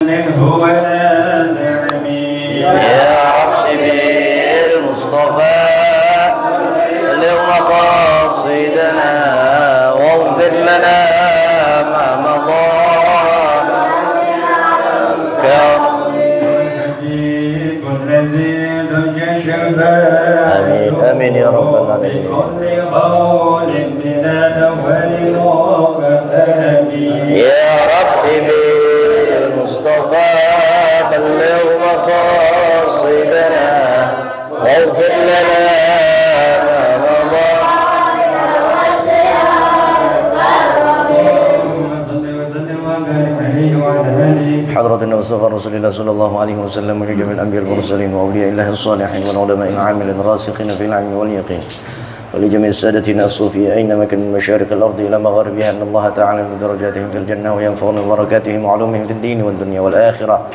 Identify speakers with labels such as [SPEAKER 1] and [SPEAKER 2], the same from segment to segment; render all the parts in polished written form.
[SPEAKER 1] هو النعم
[SPEAKER 2] يا رب بالمصطفى بلغ مقاصدنا واغفر لنا ما مضى آمين آمين يا رب العالمين يا رب بالمصطفى بلغ مقاصدنا واغفر لنا ما مضى حضرة النبي صلى رسول الله صلى الله عليه وسلم وجميع الأنبياء المرسلين وأولياء الله الصالحين والعلماء العاملين الراسخين في العلم واليقين ولجميع سادتنا الصوفية أينما كان من مشارق الأرض إلى مغاربها أن الله تعالى من درجاتهم في الجنة وينفعنا ببركاتهم وعلومهم في الدين والدنيا والآخرة.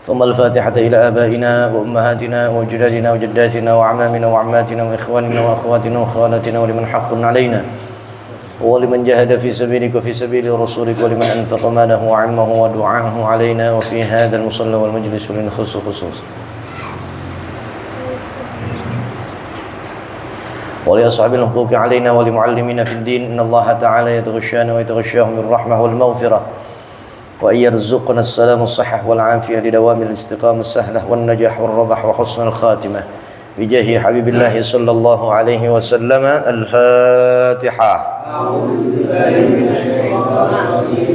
[SPEAKER 2] ثم الفاتحة إلى آبائنا وأمهاتنا وأجدادنا وجداتنا وعمامنا وعماتنا وإخواننا وأخواتنا وخالاتنا ولمن حق علينا ولمن جاهد في سبيلك وفي سبيل رسولك ولمن أنفق ماله وعلمه ودعاه علينا وفي هذا المصلى والمجلس لنخص خصوص ولأصحاب الحقوق علينا ولمعلمين في الدين إن الله تعالى يتغشانا ويتغشاهم بالرحمة والمغفرة وأن يرزقنا السلام الصحة والعافية لدوام الاستقامة السهلة والنجاح والربح وحسن الخاتمة بجاه حبيب الله صلى الله عليه وسلم. الفاتحة.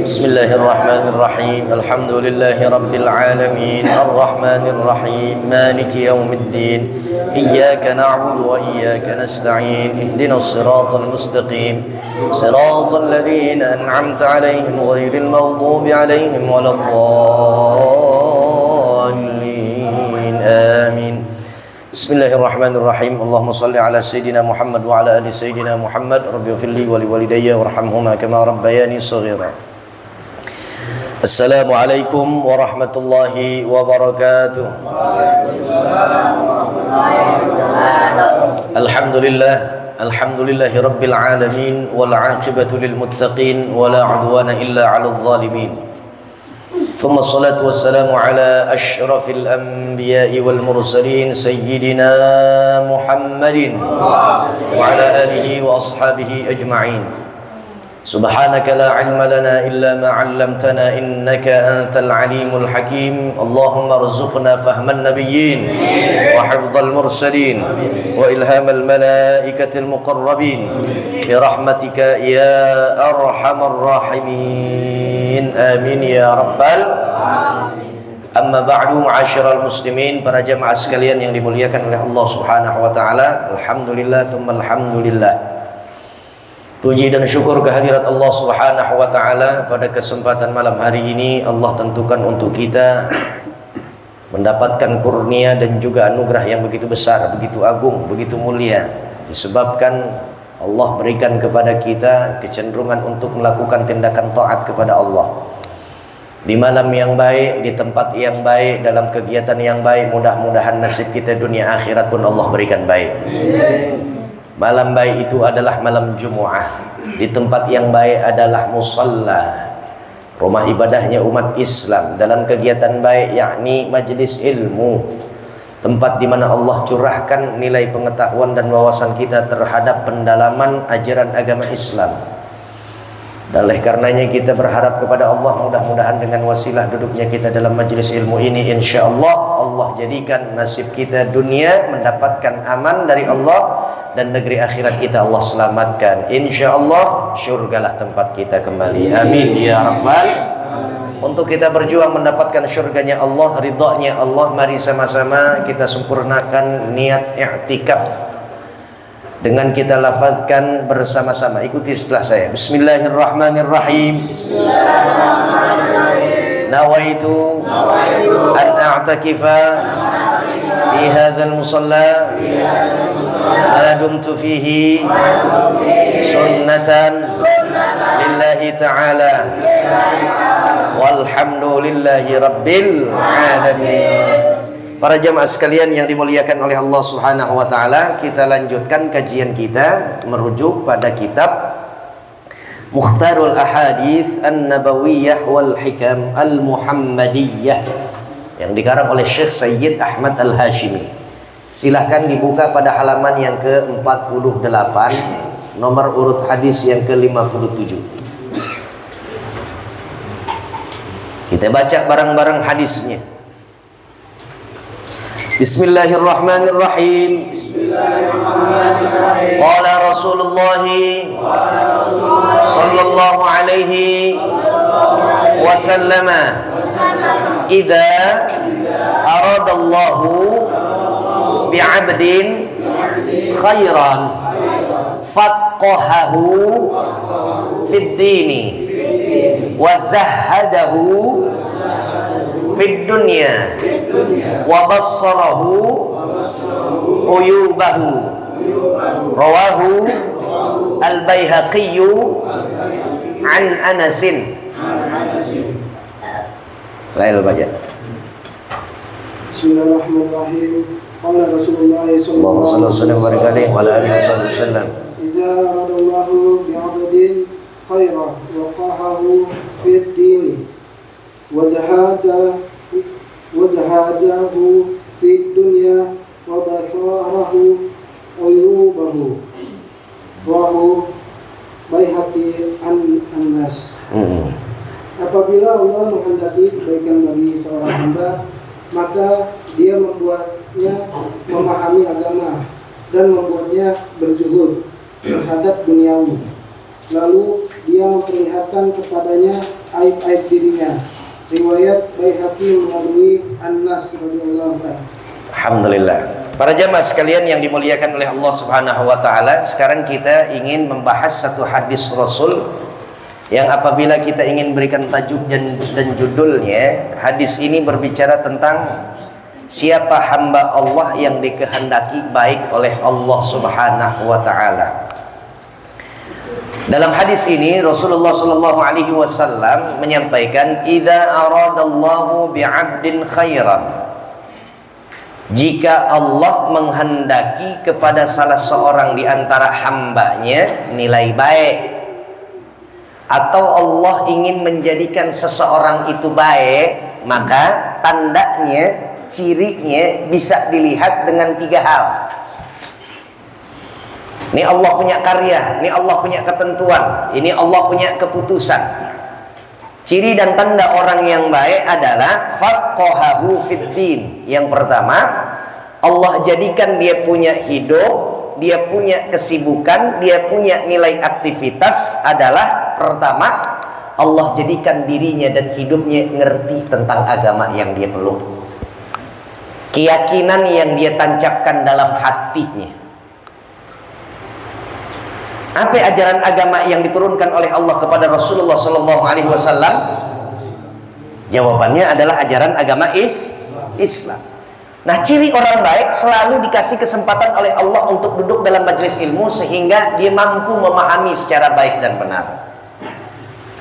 [SPEAKER 2] بسم الله الرحمن الرحيم الحمد لله رب العالمين الرحمن الرحيم مالك يوم الدين إياك نعبد وإياك نستعين اهدنا الصراط المستقيم صراط الذين أنعمت عليهم غير المغضوب عليهم ولا الضالين آمين. بسم الله الرحمن الرحيم اللهم صل على سيدنا محمد وعلى آل سيدنا محمد رب اغفر لي ولوالدي وارحمهما كما ربياني صغيرا. السلام عليكم ورحمة الله وبركاته. الحمد لله رب العالمين والعاقبة للمتقين ولا عدوان إلا على الظالمين. ثم الصلاة والسلام على أشرف الأنبياء والمرسلين سيدنا محمد وعلى آله وأصحابه أجمعين. سبحانك لا علم لنا إلا ما علمتنا إنك أنت العليم الحكيم. اللهم ارزقنا فهم النبيين وحفظ المرسلين وإلهام الملائكة المقربين برحمتك يا أرحم الراحمين آمين يا رب العالمين. Amma ba'du ma'asyiral muslimin, para jamaah sekalian yang dimuliakan oleh Allah Subhanahu wa taala. Alhamdulillah tsumma alhamdulillah. Puji dan syukur kehadirat Allah Subhanahu wa taala pada kesempatan malam hari ini Allah tentukan untuk kita mendapatkan kurnia dan juga anugerah yang begitu besar, begitu agung, begitu mulia, disebabkan Allah berikan kepada kita kecenderungan untuk melakukan tindakan taat kepada Allah di malam yang baik, di tempat yang baik, dalam kegiatan yang baik. Mudah-mudahan nasib kita dunia akhirat pun Allah berikan baik. Malam baik itu adalah malam Jumu'ah, di tempat yang baik adalah musalla, rumah ibadahnya umat Islam, dalam kegiatan baik yakni majlis ilmu, tempat di mana Allah curahkan nilai pengetahuan dan wawasan kita terhadap pendalaman ajaran agama Islam. Dan oleh karenanya kita berharap kepada Allah, mudah-mudahan dengan wasilah duduknya kita dalam majlis ilmu ini, insya Allah Allah jadikan nasib kita dunia mendapatkan aman dari Allah, dan negeri akhirat kita Allah selamatkan. Insya Allah syurgalah tempat kita kembali. Amin ya rabbal. Untuk kita berjuang mendapatkan syurganya Allah, ridhanya Allah, mari sama-sama kita sempurnakan niat i'tikaf dengan kita lafazkan bersama-sama. Ikuti setelah saya. Bismillahirrahmanirrahim. Nawaitu an a'takifa fi hadzal musalla ma dumtu fihi sunnatan lillahi ta'ala walhamdulillahi rabbil alamin. Para jamaah sekalian yang dimuliakan oleh Allah Subhanahu wa taala, kita lanjutkan kajian kita merujuk pada kitab Mukhtarul Ahadits An-Nabawiyah wal Hikam Al-Muhammadiyah yang dikarang oleh Syekh Sayyid Ahmad Al-Hashimi. Silahkan dibuka pada halaman yang ke-48, nomor urut hadis yang ke-57. Kita baca bareng-bareng hadisnya. Bismillahirrahmanirrahim. Qala Rasulullah sallallahu alaihi wasallam, idza aradallahu bi'abdin khairan faqahahu fid dini wa zahhadahu fid dunya wa bassarahu uyubahu. Rawahu Al-Baihaqi an Anasin. Lail baca.
[SPEAKER 3] Bismillahirrahmanirrahim. Qala Rasulullah sallallahu
[SPEAKER 2] alaihi wasallam,
[SPEAKER 3] "Idza aradallahu bi'abdin khairan waqahahu fid din wa zahadahu fid dunya wa basarahu uyubahu." Rawahu Baihaqi an Anas. Apabila Allah menghendaki kebaikan bagi seorang hamba, maka dia membuatnya memahami agama dan membuatnya berzuhud terhadap duniawi. Lalu dia memperlihatkan kepadanya aib-aib dirinya. Riwayat Baihaqi melalui Anas radhiyallahu anhu.
[SPEAKER 2] Alhamdulillah. Para jamaah sekalian yang dimuliakan oleh Allah Subhanahu wa taala, sekarang kita ingin membahas satu hadis Rasul yang apabila kita ingin berikan tajuk dan judulnya, hadis ini berbicara tentang siapa hamba Allah yang dikehendaki baik oleh Allah Subhanahu wa taala. Dalam hadis ini Rasulullah sallallahu alaihi wasallam menyampaikan, idza aradallahu bi'abdin khairan, jika Allah menghendaki kepada salah seorang di antara hambanya nilai baik, atau Allah ingin menjadikan seseorang itu baik, maka tandanya, cirinya bisa dilihat dengan 3 hal. Ini Allah punya karya, ini Allah punya ketentuan, ini Allah punya keputusan. Ciri dan tanda orang yang baik adalah faqahahu fid din. Yang pertama, Allah jadikan dia punya hidup, dia punya kesibukan, dia punya nilai aktivitas adalah pertama, Allah jadikan dirinya dan hidupnya ngerti tentang agama yang dia peluk. Keyakinan yang dia tancapkan dalam hatinya. Apa ajaran agama yang diturunkan oleh Allah kepada Rasulullah sallallahu alaihi wasallam? Jawabannya adalah ajaran agama Islam. Nah, ciri orang baik selalu dikasih kesempatan oleh Allah untuk duduk dalam majelis ilmu sehingga dia mampu memahami secara baik dan benar.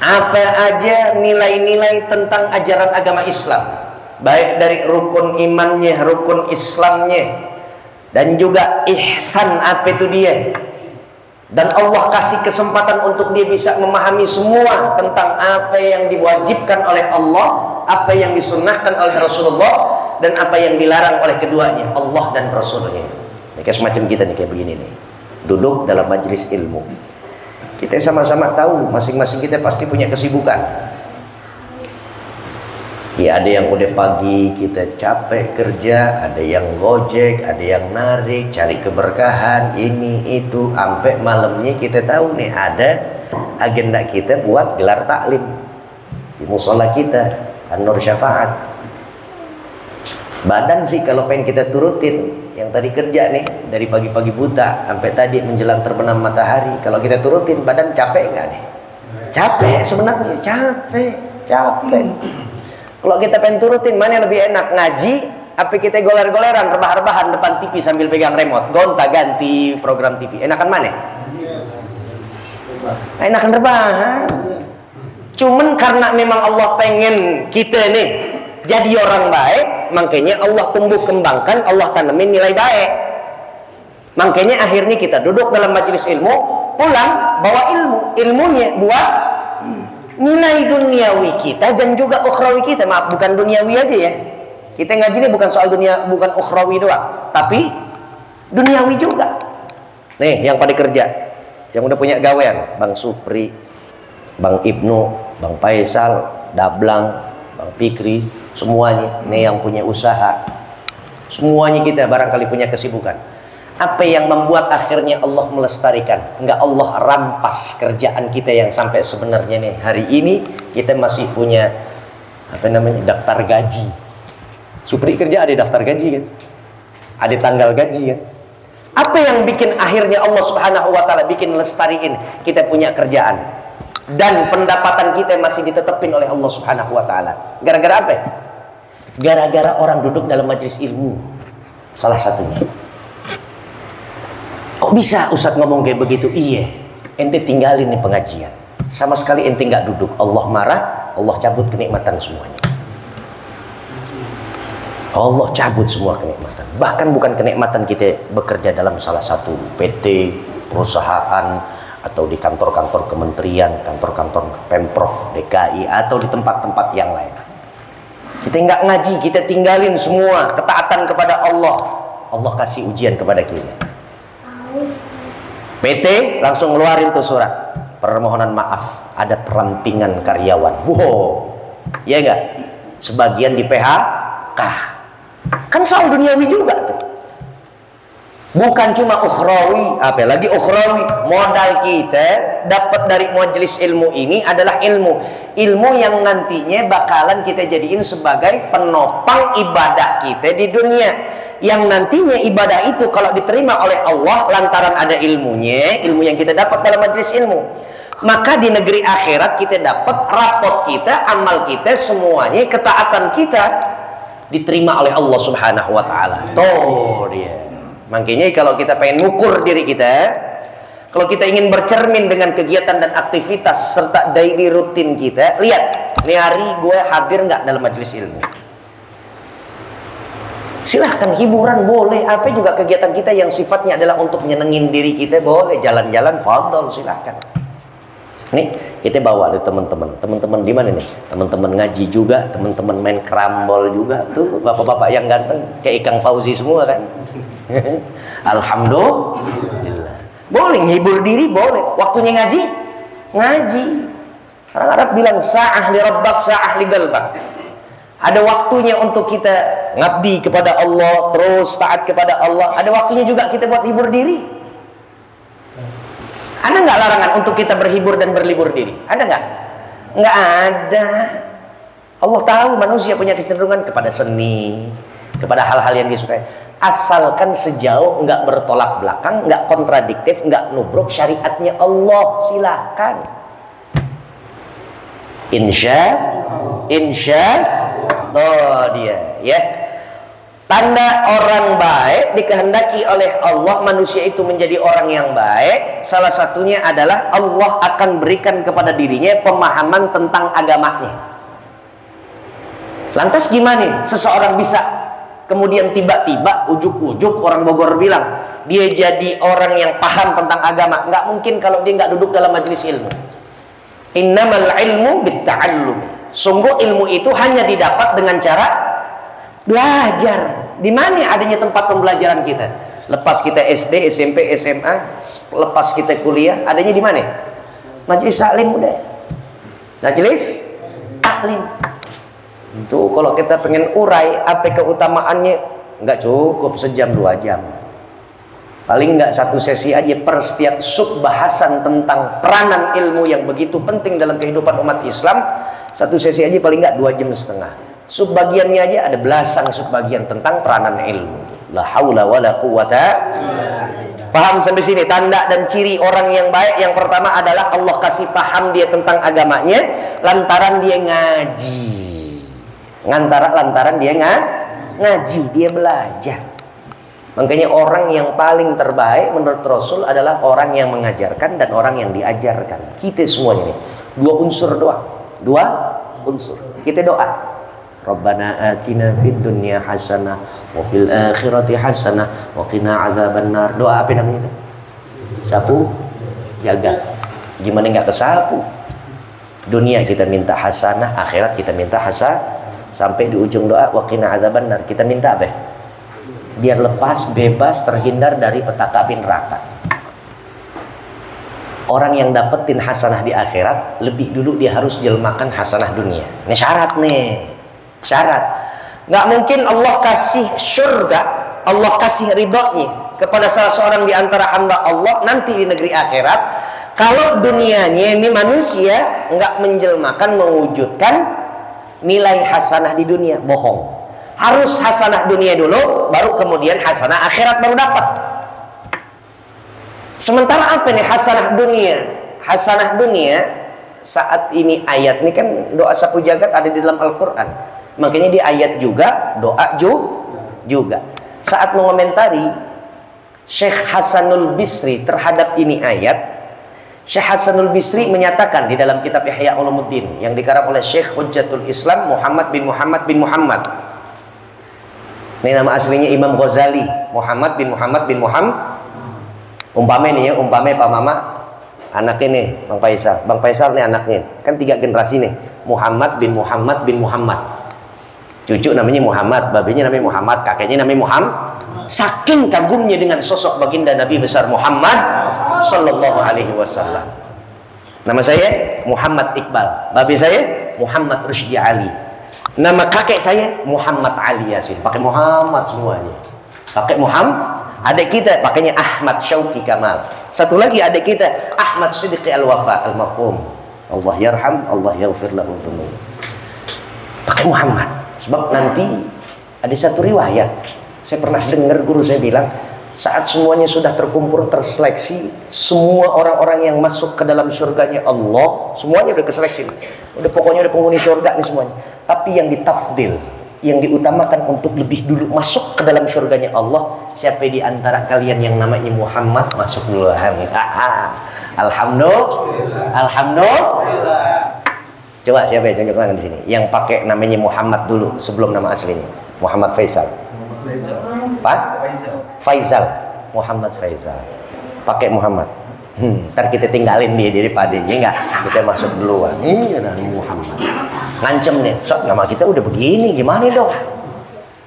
[SPEAKER 2] Apa aja nilai-nilai tentang ajaran agama Islam, baik dari rukun imannya, rukun Islamnya, dan juga ihsan, apa itu dia. Dan Allah kasih kesempatan untuk dia bisa memahami semua tentang apa yang diwajibkan oleh Allah, apa yang disunnahkan oleh Rasulullah, dan apa yang dilarang oleh keduanya, Allah dan Rasulnya. Ini kayak semacam kita nih, kayak begini nih, duduk dalam majelis ilmu. Kita sama-sama tahu masing-masing kita pasti punya kesibukan. Ya, ada yang udah pagi kita capek kerja, ada yang gojek, ada yang narik, cari keberkahan, ini itu, sampai malamnya kita tahu nih ada agenda kita buat gelar taklim di musola kita, An-Nur Syafaat. Badan sih kalau pengen kita turutin, yang tadi kerja nih dari pagi-pagi buta sampai tadi menjelang terbenam matahari, kalau kita turutin badan capek nggak nih? Capek sebenarnya, capek. Kalau kita pengen turutin, mana yang lebih enak, ngaji apa kita goler-goleran, rebah-rebahan depan TV sambil pegang remote, gonta-ganti program TV? Enakan mana? Enakan rebahan. Cuman karena memang Allah pengen kita nih jadi orang baik, makanya Allah tumbuh kembangkan, Allah tanamin nilai baik. Makanya akhirnya kita duduk dalam majelis ilmu pulang bawa ilmunya buat nilai duniawi kita dan juga ukhrawi kita. Maaf, bukan duniawi aja ya. Kita ngaji ini bukan soal dunia, bukan ukhrawi doang, tapi duniawi juga. Nih, yang pada kerja, yang udah punya gawean, Bang Supri, Bang Ibnu, Bang Faisal, Dablang, Bang Fikri, semuanya. Nih yang punya usaha, semuanya kita barangkali punya kesibukan. Apa yang membuat akhirnya Allah melestarikan? Enggak Allah rampas kerjaan kita yang sampai sebenarnya nih hari ini kita masih punya apa namanya daftar gaji. Supri kerja ada daftar gaji kan, ada tanggal gaji kan. Apa yang bikin akhirnya Allah Subhanahu Wa Taala bikin lestariin kita punya kerjaan dan pendapatan kita masih ditetepin oleh Allah Subhanahu Wa Taala? Gara-gara apa? Gara-gara orang duduk dalam majelis ilmu. Salah satunya. Kok bisa Ustadz ngomong kayak begitu? Iya, ente tinggalin nih pengajian. Sama sekali ente nggak duduk. Allah marah, Allah cabut kenikmatan semuanya. Allah cabut semua kenikmatan. Bahkan bukan kenikmatan kita bekerja dalam salah satu PT, perusahaan, atau di kantor-kantor kementerian, kantor-kantor Pemprov DKI, atau di tempat-tempat yang lain. Kita nggak ngaji, kita tinggalin semua ketaatan kepada Allah. Allah kasih ujian kepada kita. PT langsung ngeluarin tuh surat permohonan maaf, ada perampingan karyawan. Ya enggak? Sebagian di PHK. Kan soal duniawi juga tuh. Bukan cuma ukhrawi, apalagi ukhrawi. Modal kita dapat dari majelis ilmu ini adalah ilmu yang nantinya bakalan kita jadiin sebagai penopang ibadah kita di dunia. Yang nantinya ibadah itu kalau diterima oleh Allah lantaran ada ilmunya, ilmu yang kita dapat dalam majelis ilmu, maka di negeri akhirat kita dapat rapot kita, amal kita, semuanya ketaatan kita diterima oleh Allah Subhanahu Wa Taala. Tuh dia. Makanya kalau kita pengen ngukur diri kita, kalau kita ingin bercermin dengan kegiatan dan aktivitas serta daily rutin kita, lihat ini hari gue hadir nggak dalam majelis ilmu. Silahkan hiburan boleh, apa juga kegiatan kita yang sifatnya adalah untuk nyenengin diri kita boleh, jalan-jalan fadol silahkan. Nih kita bawa deh teman-teman di mana nih? Teman-teman ngaji juga, teman-teman main kerambol juga, tuh bapak-bapak yang ganteng kayak Ikang Fauzi semua kan. Alhamdulillah. Boleh nghibur diri boleh, waktunya ngaji. Orang Arab bilang sa'ah li rabbak sa'ah li galbak. Ada waktunya untuk kita ngabdi kepada Allah, terus taat kepada Allah. Ada waktunya juga kita buat hibur diri. Ada nggak larangan untuk kita berhibur dan berlibur diri? Ada nggak? Nggak ada. Allah tahu manusia punya kecenderungan kepada seni, kepada hal-hal yang disukai. Asalkan sejauh nggak bertolak belakang, nggak kontradiktif, nggak nubruk syariatnya Allah, silakan. Insya dia ya. Tanda orang baik dikehendaki oleh Allah manusia itu menjadi orang yang baik, salah satunya adalah Allah akan berikan kepada dirinya pemahaman tentang agamanya. Lantas gimana seseorang bisa kemudian tiba-tiba ujuk-ujuk orang Bogor bilang dia jadi orang yang paham tentang agama? Nggak mungkin kalau dia nggak duduk dalam majelis ilmu. Innamal ilmu bitta'allum. Sungguh ilmu itu hanya didapat dengan cara belajar. Di mana adanya tempat pembelajaran kita? Lepas kita SD, SMP, SMA, lepas kita kuliah, adanya di mana? Majelis taklim udah. Majelis taklim. Itu kalau kita pengen urai apa keutamaannya, nggak cukup sejam 2 jam. Paling nggak 1 sesi aja per setiap sub bahasan tentang peranan ilmu yang begitu penting dalam kehidupan umat Islam. 1 sesi aja paling nggak 2,5 jam. Subbagiannya aja ada belasan subbagian tentang peranan ilmu. La haula wala quwata. Paham sampai sini? Tanda dan ciri orang yang baik yang pertama adalah Allah kasih paham dia tentang agamanya lantaran dia ngaji. Lantaran dia ngaji, dia belajar. Makanya orang yang paling terbaik menurut Rasul adalah orang yang mengajarkan dan orang yang diajarkan. Kita semuanya nih 2 unsur doang. 2 unsur. Kita doa. Rabbana atina fid dunya hasanah wa fil akhirati hasanah wa qina adzabannar. Doa apa namanya itu? Sapu Jaga. Gimana nggak kesapu? Dunia kita minta hasanah, akhirat kita minta hasanah. Sampai di ujung doa waqina adzabannar, kita minta apa? Biar lepas, bebas, terhindar dari petaka api neraka. Orang yang dapetin hasanah di akhirat, lebih dulu dia harus jelmakan hasanah dunia. Ini syarat nih, syarat. Nggak mungkin Allah kasih surga, Allah kasih ridhonya kepada salah seorang di antara hamba Allah nanti di negeri akhirat, kalau dunianya ini manusia nggak menjelmakan, mewujudkan nilai hasanah di dunia. Bohong. Harus hasanah dunia dulu, baru kemudian hasanah akhirat baru dapat. Sementara apa nih hasanah dunia? Hasanah dunia saat ini ayat ini kan doa sapu jagat ada di dalam Al-Quran. Makanya di ayat juga, doa juga. Saat mengomentari Syekh Hasanul Bisri terhadap ini ayat, Syekh Hasanul Bisri menyatakan di dalam kitab Ihya Ulumuddin yang dikarang oleh Syekh Hujjatul Islam Muhammad bin Muhammad bin Muhammad. Ini nama aslinya Imam Ghazali, Muhammad bin Muhammad bin Muhammad. Umpame nih ya, umpame Pak Mama anak ini Bang Faisal. Bang Faisal nih anaknya. Kan 3 generasi nih. Muhammad bin Muhammad bin Muhammad. Cucu namanya Muhammad, babinya namanya Muhammad, kakeknya namanya Muhammad. Saking kagumnya dengan sosok baginda Nabi besar Muhammad Sallallahu Alaihi Wasallam. Nama saya Muhammad Iqbal, babi saya Muhammad Rushdi Ali, nama kakek saya Muhammad Ali Yasin. Pakai Muhammad semuanya. Pakai Muhammad. Adik kita pakainya Ahmad Syauqi Kamal. Satu lagi adik kita Ahmad Siddiqi Al-Wafa Al-Maqum. Allah yarham, Allah yaghfir lahu dzunub. Pakai Muhammad. Sebab nanti ada satu riwayat, saya pernah dengar guru saya bilang, saat semuanya sudah terkumpul, terseleksi, semua orang-orang yang masuk ke dalam surganya Allah, semuanya udah keseleksi. Udah pokoknya udah penghuni surga nih semuanya. Tapi yang ditafdil, yang diutamakan untuk lebih dulu masuk ke dalam surganya Allah, siapa di antara kalian yang namanya Muhammad masuk duluan. Alhamdulillah. Alhamdulillah. Coba siapa yang tunjuk tangan di sini yang pakai namanya Muhammad dulu sebelum nama aslinya? Muhammad Faisal. Pak? Faisal. Muhammad Faisal. Pakai Muhammad. Ntar kita tinggalin dia daripada ya enggak, kita masuk duluan. Iya, Muhammad. Ngancem nih, so, nama kita udah begini, gimana dong?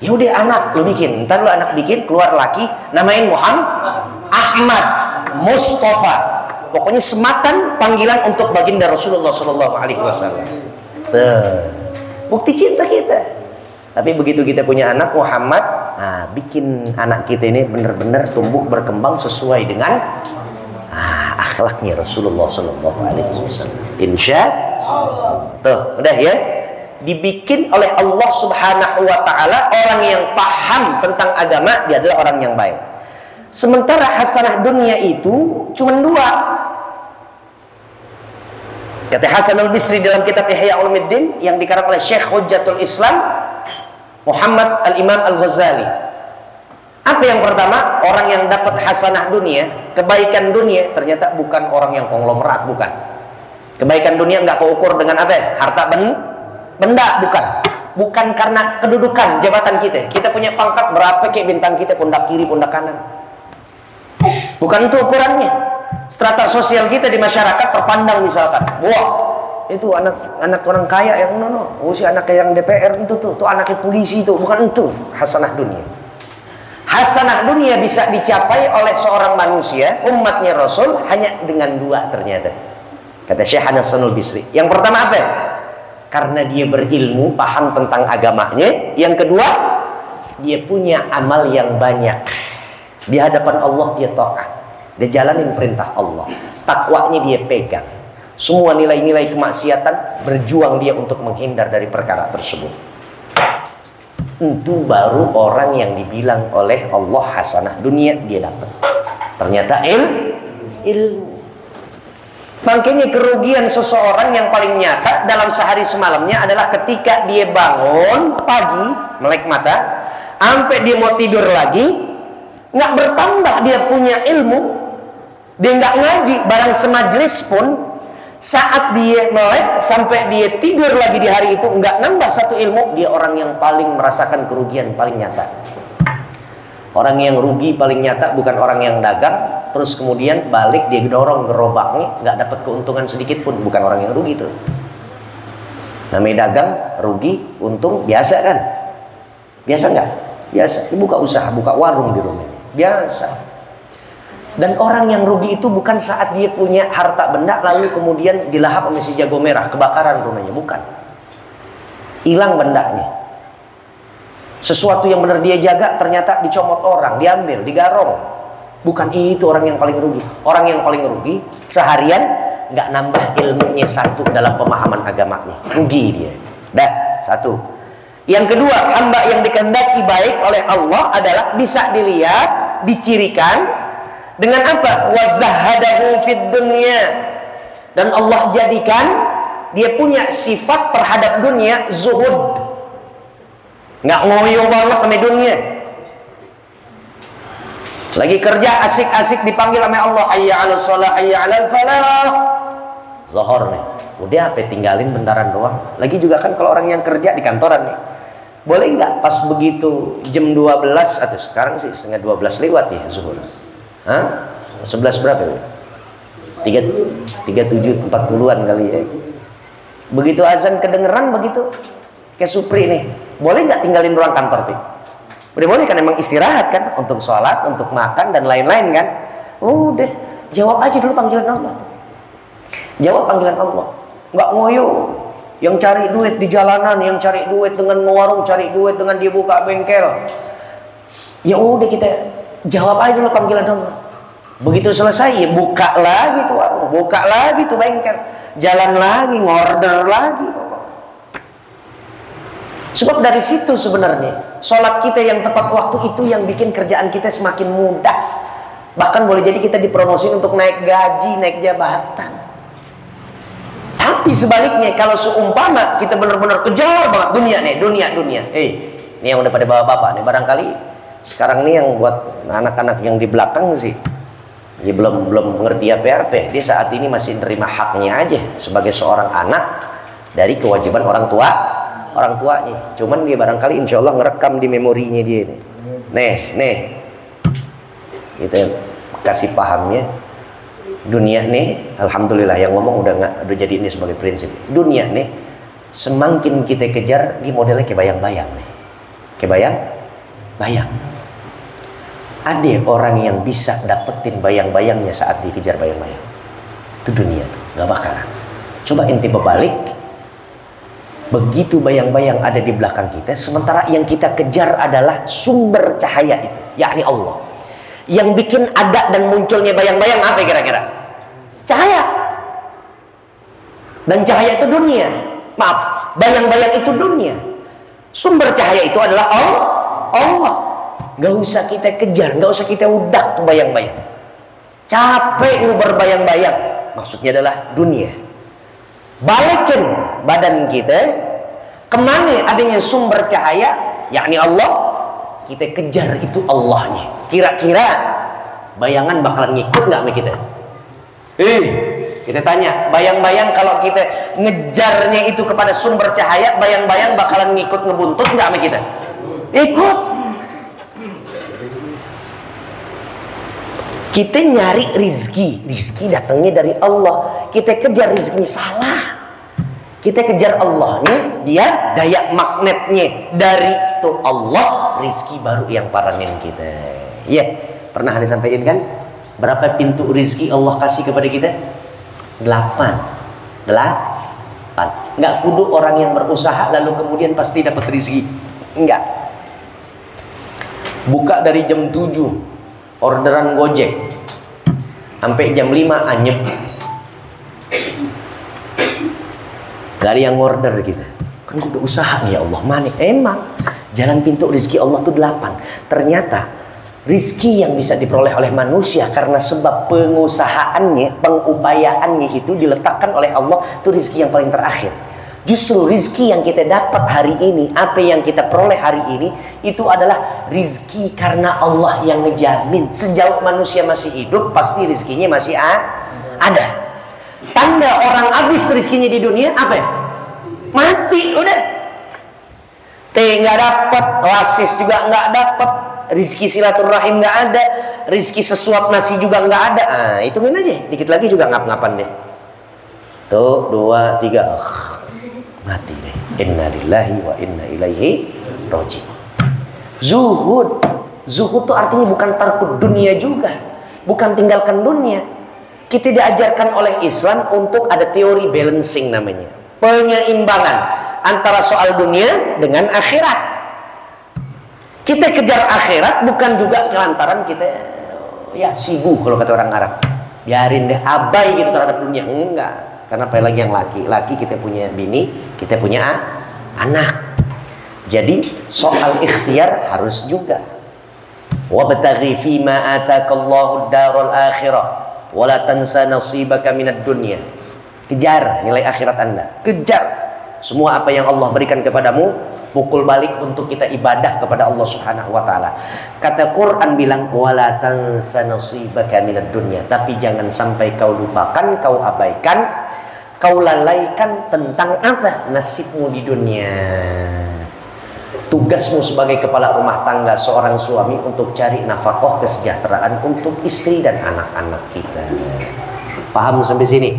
[SPEAKER 2] Ya udah anak lu bikin, ntar lu anak bikin keluar laki, namain Muhammad, Ahmad, Mustafa. Pokoknya sematan panggilan untuk baginda Rasulullah Sallallahu Alaihi Wasallam. Bukti cinta kita. Tapi begitu kita punya anak Muhammad, nah, bikin anak kita ini benar-benar tumbuh berkembang sesuai dengan akhlaknya Rasulullah Sallallahu Alaihi Wasallam. Insya Allah. Tuh, udah ya. Dibikin oleh Allah Subhanahu Wa Taala orang yang paham tentang agama, dia adalah orang yang baik. Sementara hasanah dunia itu cuma 2. Kata Hasanul Bisri dalam kitab Ihya Ulumuddin yang dikarang oleh Syekh Hujjatul Islam Muhammad Al-Imam Al-Ghazali. Apa yang pertama? Orang yang dapat hasanah dunia, kebaikan dunia, ternyata bukan orang yang konglomerat, bukan. Kebaikan dunia nggak keukur dengan apa? Harta benda, bukan. Bukan karena kedudukan jabatan kita. Kita punya pangkat berapa kayak bintang kita, pundak kiri, pundak kanan. Bukan itu ukurannya. Strata sosial kita di masyarakat terpandang misalkan, wah itu anak orang kaya yang si anak yang DPR itu tuh anaknya polisi itu, bukan itu hasanah dunia. Hasanah dunia bisa dicapai oleh seorang manusia umatnya Rasul hanya dengan 2 ternyata. Kata Syekh Hasanul Bisri. Yang pertama apa? Karena dia berilmu, paham tentang agamanya. Yang kedua, dia punya amal yang banyak. Di hadapan Allah dia taat. Dia jalanin perintah Allah, takwanya dia pegang. Semua nilai-nilai kemaksiatan berjuang dia untuk menghindar dari perkara tersebut. Itu baru orang yang dibilang oleh Allah hasanah dunia dia dapat. Ternyata ilmu. Makanya kerugian seseorang yang paling nyata dalam sehari semalamnya adalah ketika dia bangun pagi melek mata, sampai dia mau tidur lagi, nggak bertambah dia punya ilmu. Dia nggak ngaji barang semajlis pun, saat dia melek sampai dia tidur lagi di hari itu nggak nambah 1 ilmu, dia orang yang paling merasakan kerugian paling nyata. Orang yang rugi paling nyata bukan orang yang dagang, terus kemudian balik dia dorong gerobaknya, nggak dapat keuntungan sedikit pun, bukan orang yang rugi itu. Namanya dagang, rugi, untung, biasa kan? Biasa nggak? Biasa. Dia buka usaha, buka warung di rumahnya, biasa. Dan orang yang rugi itu bukan saat dia punya harta benda lalu kemudian dilahap sama si jago merah, kebakaran rumahnya, bukan. Hilang bendanya. Sesuatu yang benar dia jaga ternyata dicomot orang, diambil, digarong. Bukan itu orang yang paling rugi. Orang yang paling rugi seharian nggak nambah ilmunya satu dalam pemahaman agamanya, rugi dia. Dah, satu. Yang kedua, hamba yang dikehendaki baik oleh Allah adalah bisa dilihat, dicirikan dengan apa? Wazahadahu fid dunya. Dan Allah jadikan dia punya sifat terhadap dunia zuhud. Nggak ngoyo banget sama dunia. Lagi kerja asik-asik dipanggil sama Allah, hayya 'alal shalah, hayya 'alal falah. Zuhur nih. Udah apa tinggalin bentaran doang. Lagi juga kan kalau orang yang kerja di kantoran nih. Boleh nggak pas begitu jam 12 atau sekarang sih setengah 12 lewat ya zuhur. Hah? 11 berapa ya? 37 40-an kali ya. Begitu azan kedengeran begitu kayak Supri nih. Boleh nggak tinggalin ruang kantor, Pi? Udah boleh kan, emang istirahat kan, untuk sholat, untuk makan dan lain-lain kan. Udah, jawab aja dulu panggilan Allah. Jawab panggilan Allah. Nggak ngoyo. Yang cari duit di jalanan, yang cari duit dengan warung, cari duit dengan dia buka bengkel. Ya udah kita jawab aja dulu panggilan Allah. Begitu selesai, ya buka lagi tuh warung, buka lagi tuh bengkel, jalan lagi, ngorder lagi. Sebab dari situ sebenarnya sholat kita yang tepat waktu itu yang bikin kerjaan kita semakin mudah. Bahkan boleh jadi kita dipromosin untuk naik gaji, naik jabatan. Tapi sebaliknya kalau seumpama kita benar-benar kejar banget dunia nih, dunia. Ini yang udah pada bapak-bapak nih, barangkali sekarang nih yang buat anak-anak yang di belakang sih, ya belum mengerti apa-apa. Dia saat ini masih nerima haknya aja sebagai seorang anak dari kewajiban orang tuanya. Cuman dia barangkali insya Allah ngerekam di memorinya dia nih. Nih, kita kasih pahamnya. Dunia nih, alhamdulillah yang ngomong udah jadi ini sebagai prinsip. Dunia nih, semakin kita kejar, di modelnya kayak bayang-bayang nih. Kayak bayang-bayang. Ada orang yang bisa dapetin bayang-bayangnya saat dikejar bayang-bayang. Itu dunia tuh, nggak bakalan. Coba inti berbalik. Begitu bayang-bayang ada di belakang kita, sementara yang kita kejar adalah sumber cahaya itu, yakni Allah. Yang bikin ada dan munculnya bayang-bayang apa kira-kira? Cahaya. Dan cahaya itu dunia. Maaf, bayang-bayang itu dunia. Sumber cahaya itu adalah Allah. Gak usah kita kejar, gak usah kita udak tuh bayang-bayang. Capek nguber bayang-bayang. Maksudnya adalah dunia. Balikin badan kita kemana adanya sumber cahaya, yakni Allah. Kita kejar itu Allahnya. Kira-kira bayangan bakalan ngikut nggak sama kita? Kita tanya, bayang-bayang kalau kita ngejarnya itu kepada sumber cahaya, bayang-bayang bakalan ngikut ngebuntut nggak sama kita? Ikut. Kita nyari rizki datangnya dari Allah. Kita kejar rizkinya, salah. Kita kejar Allahnya, dia daya magnetnya dari itu Allah, rizki baru yang paranin kita. Ya, pernah ada sampaikan kan? Berapa pintu rizki Allah kasih kepada kita? 8. Nggak kudu orang yang berusaha lalu kemudian pasti dapat rizki. Enggak. Buka dari jam 7 orderan Gojek sampai jam 5 anyep. Gak ada yang order gitu. Kan gue udah usaha nih ya Allah, mana? Emang jalan pintu rizki Allah tuh 8. Ternyata rizki yang bisa diperoleh oleh manusia karena sebab pengusahaannya, pengupayaannya itu diletakkan oleh Allah, itu rizki yang paling terakhir. Justru rizki yang kita dapat hari ini, apa yang kita peroleh hari ini, itu adalah rizki karena Allah yang ngejamin. Sejauh manusia masih hidup, pasti rizkinya masih ada. Tanda orang habis rizkinya di dunia apa ya? Mati, udah. nggak dapat, lasis juga nggak dapat, rizki silaturahim nggak ada, rizki sesuap nasi juga nggak ada. Ah, hitungin aja, dikit lagi juga ngap-ngapan deh. Tuh, 2, 3, mati deh. Inna lillahi wa inna ilaihi raji'un. Zuhud, zuhud itu artinya bukan tarkud dunia juga, bukan tinggalkan dunia. Kita diajarkan oleh Islam untuk ada teori balancing namanya, penyeimbangan antara soal dunia dengan akhirat. Kita kejar akhirat bukan juga kelantaran kita ya sibuk kalau kata orang Arab, biarin deh, abai gitu terhadap dunia. Enggak, karena apalagi yang laki kita punya bini, kita punya anak. Jadi soal ikhtiar harus juga. Wabtaghi fima atakallahu ad-darul akhirah wa la tansa nasibaka minad dunya. Kejar nilai akhirat Anda. Kejar semua apa yang Allah berikan kepadamu, pukul balik untuk kita ibadah kepada Allah Subhanahu wa taala. Kata Quran bilang wala tansa nasibaka minad dunya, tapi jangan sampai kau lupakan, kau abaikan, kau lalaikan tentang apa? Nasibmu di dunia. Tugasmu sebagai kepala rumah tangga, seorang suami, untuk cari nafkah kesejahteraan untuk istri dan anak-anak kita. Paham sampai sini?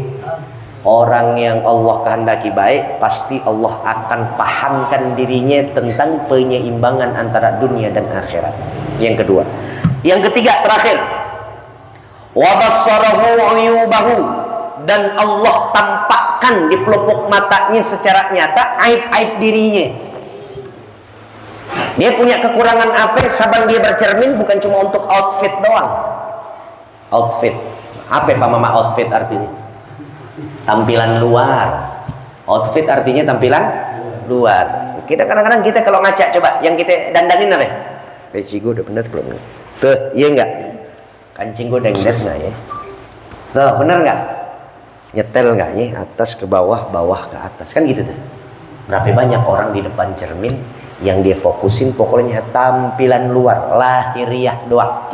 [SPEAKER 2] Orang yang Allah kehendaki baik, pasti Allah akan pahamkan dirinya tentang penyeimbangan antara dunia dan akhirat. Yang kedua. Yang ketiga, terakhir. Wa bassarahu uyubahu, dan Allah tampakkan di pelupuk matanya secara nyata aib-aib dirinya. Dia punya kekurangan apa? Sabang dia bercermin bukan cuma untuk outfit doang. Outfit. Apa Pak Mama outfit artinya? Tampilan luar. Outfit artinya tampilan luar. Kita kadang-kadang kita kalau ngaca, coba yang kita dandanin apa? Peci gue udah bener belum? Tuh, iya enggak? Kancing gue dengdet nggak ya? Tuh, bener nggak? Nyetel nggak ya? Atas ke bawah, bawah ke atas, kan gitu tuh. Berapa banyak orang di depan cermin yang dia fokusin pokoknya tampilan luar, lahiriah doang.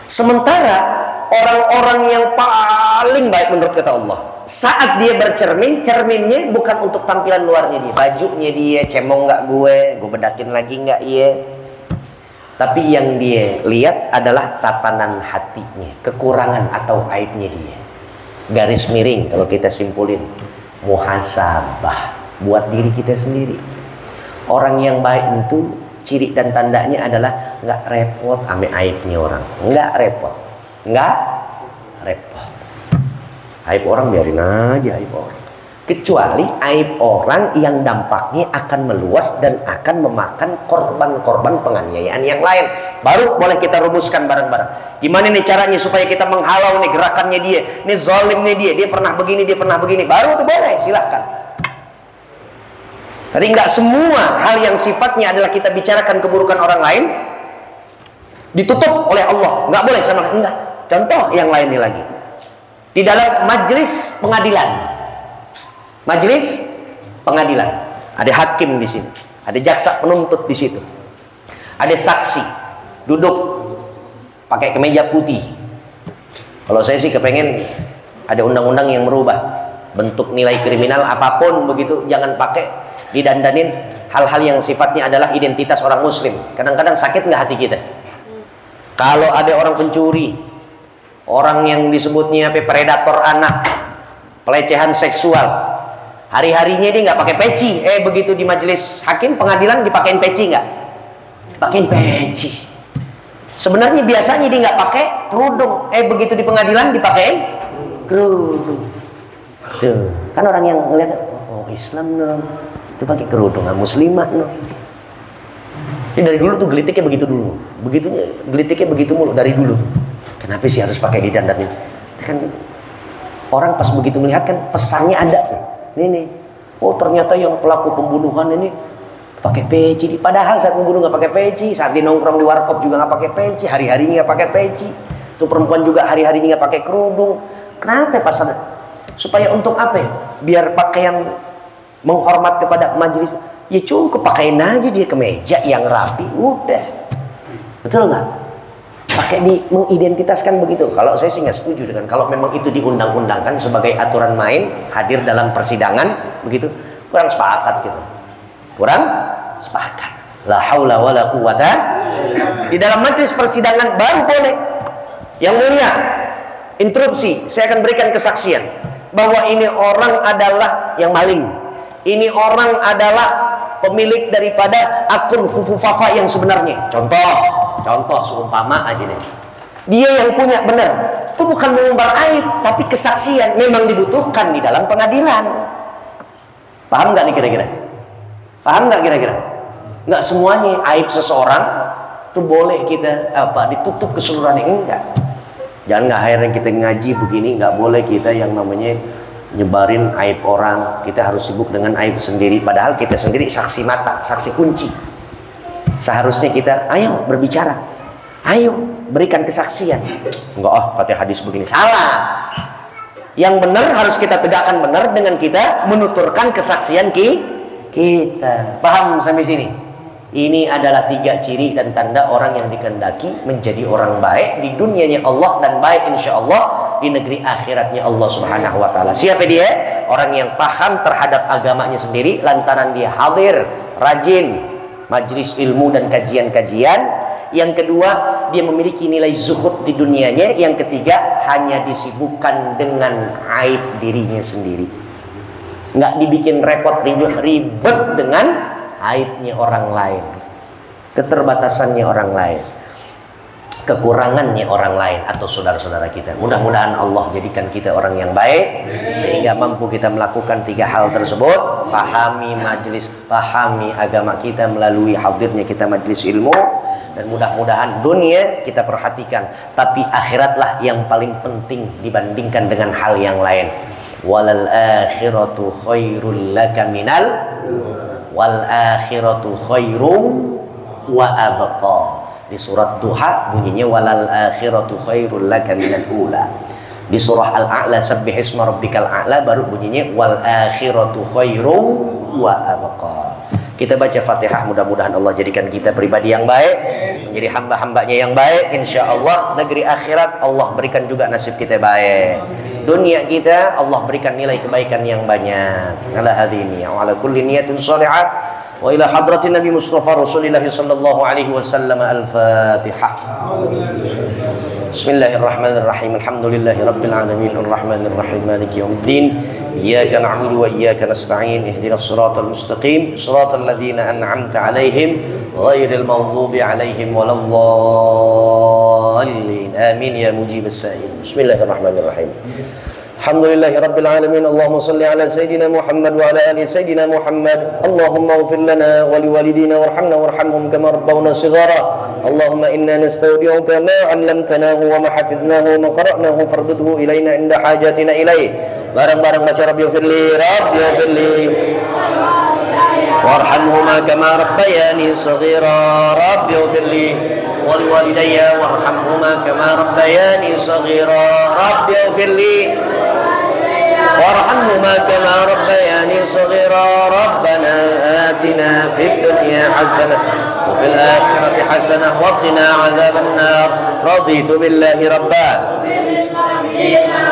[SPEAKER 2] Sementara orang-orang yang paling baik menurut kata Allah, saat dia bercermin, cerminnya bukan untuk tampilan luarnya dia, bajunya dia, cemong nggak gue bedakin lagi nggak iya. Tapi yang dia lihat adalah tatanan hatinya, kekurangan atau aibnya dia. Garis miring kalau kita simpulin, muhasabah buat diri kita sendiri. Orang yang baik itu ciri dan tandanya adalah nggak repot ame aibnya orang, nggak repot. Aib orang biarin aja aib orang, kecuali aib orang yang dampaknya akan meluas dan akan memakan korban-korban penganiayaan yang lain, baru boleh kita rumuskan bareng-bareng. Gimana nih caranya supaya kita menghalau nih gerakannya dia, nih zolimnya dia pernah begini, baru tuh boleh, silahkan. Tadi nggak semua hal yang sifatnya adalah kita bicarakan keburukan orang lain ditutup oleh Allah, nggak boleh sama, enggak. Contoh yang lainnya lagi, di dalam majelis pengadilan ada hakim di sini, ada jaksa penuntut di situ, ada saksi duduk pakai kemeja putih. Kalau saya sih kepengen ada undang-undang yang merubah bentuk nilai kriminal apapun begitu, jangan pakai didandanin hal-hal yang sifatnya adalah identitas orang muslim. Kadang-kadang sakit nggak hati kita kalau ada orang pencuri, orang yang disebutnya predator anak, pelecehan seksual, hari-harinya dia nggak pakai peci, begitu di majelis hakim pengadilan dipakein peci nggak? Pakein peci. Sebenarnya biasanya dia nggak pakai kerudung, begitu di pengadilan dipakein kerudung. Tuh, kan orang yang ngeliat, oh Islam dong, itu pakai kerudung, muslimah no. Jadi dari dulu tuh gelitiknya begitu dulu, gelitiknya begitu mulu dari dulu tuh. Kenapa sih harus pakai didandanin? Kan orang pas begitu melihat kan pesannya ada tuh. Nih, oh ternyata yang pelaku pembunuhan ini pakai peci. Padahal saat membunuh nggak pakai peci, saat di nongkrong di warkop juga nggak pakai peci, hari-harinya nggak pakai peci. Tuh perempuan juga hari-harinya nggak pakai kerudung. Kenapa pasal? Supaya untuk apa ya? Biar pakaian menghormat kepada majelis, ya cukup pakaiin aja dia kemeja yang rapi, udah. Betul nggak? Pakai mengidentitaskan begitu. Kalau saya sih nggak setuju dengan kalau memang itu diundang-undangkan sebagai aturan main, hadir dalam persidangan begitu, kurang sepakat gitu. Kurang sepakat. La haula wala quwata. Di dalam majelis persidangan baru boleh. Yang mulia, interupsi, saya akan berikan kesaksian bahwa ini orang adalah yang maling. Ini orang adalah pemilik daripada akun Fufufafa yang sebenarnya. Contoh seumpama aja nih. Dia yang punya benar. Itu bukan mengumbar aib, tapi kesaksian memang dibutuhkan di dalam pengadilan. Paham nggak nih kira-kira? Paham nggak kira-kira? Nggak semuanya aib seseorang itu boleh kita ditutup keseluruhannya, enggak. Jangan nggak akhirnya kita ngaji begini, nggak boleh kita yang namanya nyebarin aib orang. Kita harus sibuk dengan aib sendiri, padahal kita sendiri saksi mata, saksi kunci. Seharusnya kita ayo berbicara, ayo berikan kesaksian. Enggak, katanya hadis begini, salah. Yang benar harus kita tegakkan benar dengan kita menuturkan kesaksian kita. Paham sampai sini? Ini adalah 3 ciri dan tanda orang yang dikehendaki menjadi orang baik di dunianya Allah dan baik insya Allah di negeri akhiratnya Allah Subhanahu wa Ta'ala. Siapa dia? Orang yang paham terhadap agamanya sendiri lantaran dia hadir, rajin majelis ilmu dan kajian-kajian. Yang kedua, dia memiliki nilai zuhud di dunianya. Yang ketiga, hanya disibukkan dengan aib dirinya sendiri. Nggak dibikin repot ribet dengan aibnya orang lain, keterbatasannya orang lain, kekurangannya orang lain atau saudara-saudara kita. Mudah-mudahan Allah jadikan kita orang yang baik sehingga mampu kita melakukan 3 hal tersebut. Pahami majelis, pahami agama kita melalui hadirnya kita majelis ilmu, dan mudah-mudahan dunia kita perhatikan, tapi akhiratlah yang paling penting dibandingkan dengan hal yang lain. Walal akhiratu khairul laka minal wal akhiratu khairum wa abqa. Di surat Duha bunyinya walal akhiratu khairul laka minal ula. Di surah Al-A'la sabbih isma rabbikal a'la baru bunyinya wal akhiratu khairum wa abqa. Kita baca Fatihah, mudah-mudahan Allah jadikan kita pribadi yang baik, menjadi hamba-hambanya yang baik. Insya Allah negeri akhirat Allah berikan juga nasib kita baik. Dunia kita Allah berikan nilai kebaikan yang banyak. Ala hadini wa ala kulli niyatin salihah wa ila hadratin Nabi Mustafa Rasulillah sallallahu alaihi wasallam. Al-Fatihah. Bismillahirrahmanirrahim. Alhamdulillahi rabbil alamin arrahmanir rahim maliki yaumiddin. Iyyaka na'budu wa iyyaka nasta'in. Ihdinas siratal mustaqim siratal ladzina an'amta 'alaihim ghairil maghdubi 'alaihim waladdallin. Amin ya mujibas sa'il. Bismillahirrahmanirrahim. Alhamdulillahi rabbil alamin. Allahumma shalli ala sayidina Muhammad wa ala ali sayidina Muhammad. Allahumma ighfir lana wa liwalidina warhamna warhamhum kama rabbawna shighara. Allahumma inna nastaudi'uka ma 'allamtanahu wa ma hafidhnahu wa ma qara'nahu fardudhu ilaina inda hajatina ilaih. Bareng-bareng baca Rabbi ighfirli warhamhuma kama rabbayani shaghira. Rabbi ighfirli wa liwalidayya warhamhuma kama rabbayani shaghira. Rabbi ighfirli warhamhuma kama rabbayani shaghira. Rabbana atina fid dunya hasanah wa fil akhirati hasanah wa qina adzaban nar. Raditu billahi rabban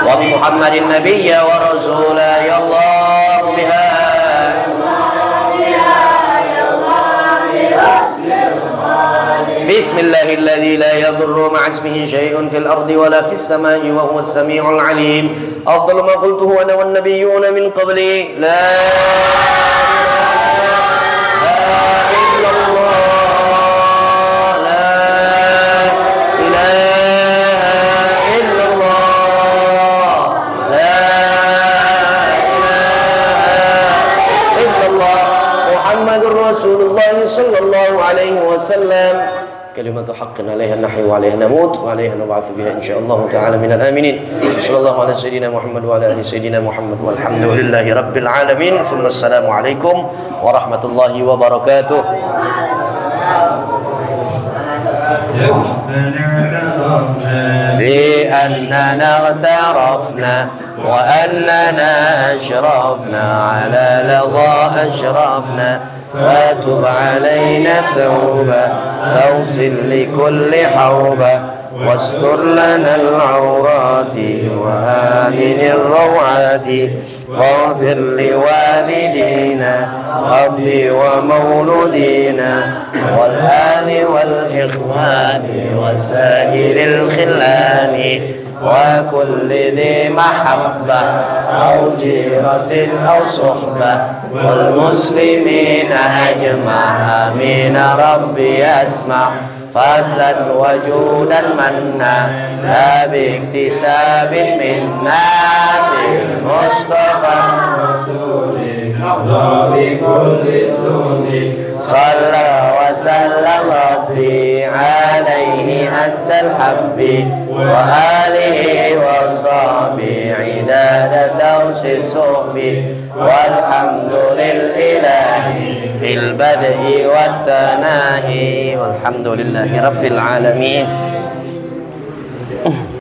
[SPEAKER 2] wa bi Muhammadin nabiyya wa rasula. Ya Allah biha Bismillahilladzi la yadurru ma'a ismihi syai'un fil ardi wala fis sama'i wa huwas sami'ul 'alim. Afdalu ma qultuhu ana wan nabiyyuna min qabli la Rasulullah sallallahu alaihi wasallam. Kalimatu haqqin 'alaiha nahyu wa 'alaiha namut wa 'alaiha nub'atsu biha insyaallah ta'ala minal aminin. Sallallahu ala sayyidina Muhammad wa ala ali sayyidina Muhammad walhamdulillahi rabbil alamin. Assalamu alaikum warahmatullahi wabarakatuh. بأننا اغترفنا وأننا أشرفنا على لظى أشرفنا وتب علينا توبة توصل لكل حوبة واستر لنا العورات وآمن الروعات واغفر لوالدينا ربي ومولودينا والآل والإخوان وسائر الخلان وكل ذي محبة أو جيرة أو صحبة والمسلمين أجمع آمين ربي أسمع فضلا وجودا منا لا باكتساب منا بالمصطفى بكل سنة صلى وسلم ربي عليه أنت الحب وآله وصحبه عداد دوس صحبه والحمد لله في البدء والتناهي والحمد لله رب العالمين.